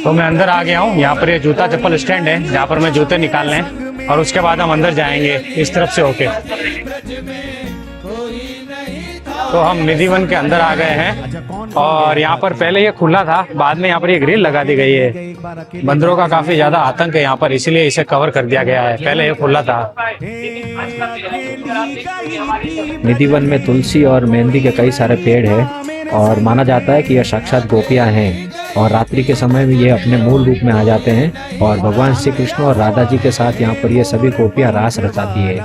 तो मैं अंदर आ गया हूँ। यहाँ पर ये जूता चप्पल स्टैंड है जहाँ पर मैं जूते निकालने हैं और उसके बाद हम अंदर जाएंगे इस तरफ से होके। तो हम निधिवन के अंदर आ गए हैं और यहाँ पर पहले ये खुला था, बाद में यहाँ पर ये ग्रिल लगा दी गई है। बंदरों का काफी ज्यादा आतंक है यहाँ पर, इसीलिए इसे कवर कर दिया गया है। पहले ये खुला था। निधिवन में तुलसी और मेहंदी के कई सारे पेड़ हैं और माना जाता है कि यह साक्षात गोपियां हैं और रात्रि के समय में ये अपने मूल रूप में आ जाते हैं और भगवान श्री कृष्ण और राधा जी के साथ यहाँ पर ये सभी गोपियां रास रचाती है।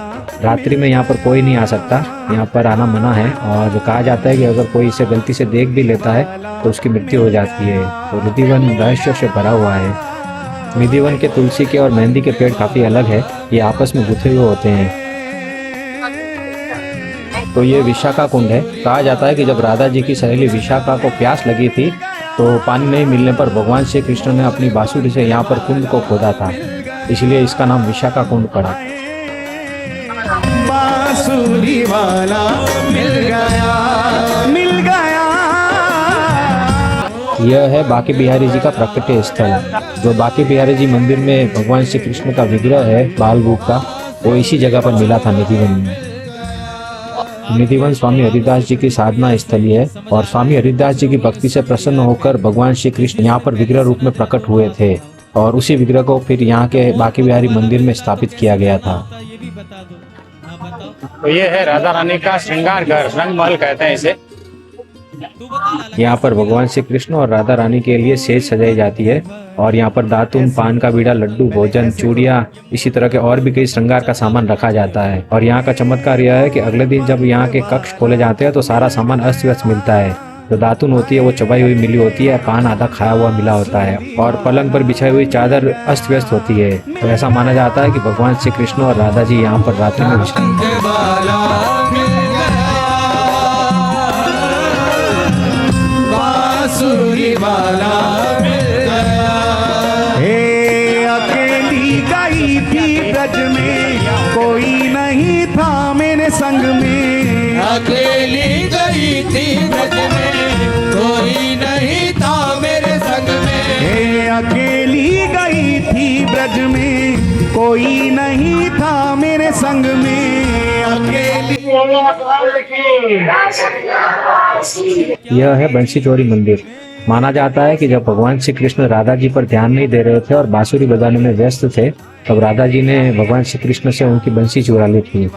रात्रि में यहाँ पर कोई नहीं आ सकता, यहाँ पर आना मना है और कहा जाता है कि अगर कोई इसे गलती से देख भी लेता है तो उसकी मृत्यु हो जाती है। तो निधिवन रहस्य से भरा हुआ है। निधिवन के तुलसी के और मेहंदी के पेड़ काफी अलग है, ये आपस में गुथे हुए होते हैं। तो ये विशाखा कुंड है। कहा जाता है कि जब राधा जी की सहेली विशाखा को प्यास लगी थी तो पानी नहीं मिलने पर भगवान श्री कृष्ण ने अपनी बांसुरी से यहाँ पर कुंड को खोदा था, इसलिए इसका नाम विशाखा कुंड पड़ा। बांसुरी वाला मिल गया, मिल गया। यह है बांके बिहारी जी का प्रकट स्थल। जो बांके बिहारी जी मंदिर में भगवान श्री कृष्ण का विग्रह है बाल रूप का, वो इसी जगह पर मिला था निधिवन में। निधिवन स्वामी हरिदास जी की साधना स्थली है और स्वामी हरिदास जी की भक्ति से प्रसन्न होकर भगवान श्री कृष्ण यहाँ पर विग्रह रूप में प्रकट हुए थे और उसी विग्रह को फिर यहाँ के बांके बिहारी मंदिर में स्थापित किया गया था। तो ये है राधा रानी का श्रृंगार घर, रंग महल कहते हैं इसे। यहाँ पर भगवान श्री कृष्ण और राधा रानी के लिए सेज सजाई जाती है और यहाँ पर दातुन, पान का बीड़ा, लड्डू, भोजन, चूड़ियाँ, इसी तरह के और भी कई श्रृंगार का सामान रखा जाता है। और यहाँ का चमत्कार यह है कि अगले दिन जब यहाँ के कक्ष खोले जाते हैं तो सारा सामान अस्त व्यस्त मिलता है। जो दातुन होती है वो चबाई हुई मिली होती है, पान आधा खाया हुआ मिला होता है और पलंग पर बिछाई हुई चादर अस्त व्यस्त होती है। तो ऐसा माना जाता है कि भगवान श्री कृष्ण और राधा जी यहाँ पर रात्रि में विश्राम ब्रज में कोई नहीं था मेरे संग में, अकेली गई थी ब्रज में कोई नहीं था मेरे संग में। अकेली गई थी ब्रज में कोई नहीं था मेरे संग में, अकेली। यह है बंसी चोरी मंदिर। माना जाता है कि जब भगवान श्री कृष्ण राधा जी पर ध्यान नहीं दे रहे थे और बांसुरी बजाने में व्यस्त थे, तब राधा जी ने भगवान श्री कृष्ण से उनकी बंसी चुरा ली थी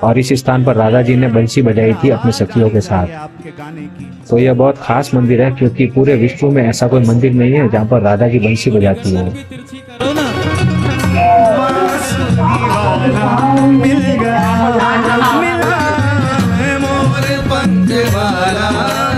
और इस स्थान पर राधा जी ने बंसी बजाई थी अपने सखियों के साथ। तो यह बहुत खास मंदिर है क्योंकि पूरे विश्व में ऐसा कोई मंदिर नहीं है जहाँ पर राधा जी बंसी बजाती है। मिल गया, मिल गया मोर पंख वाला।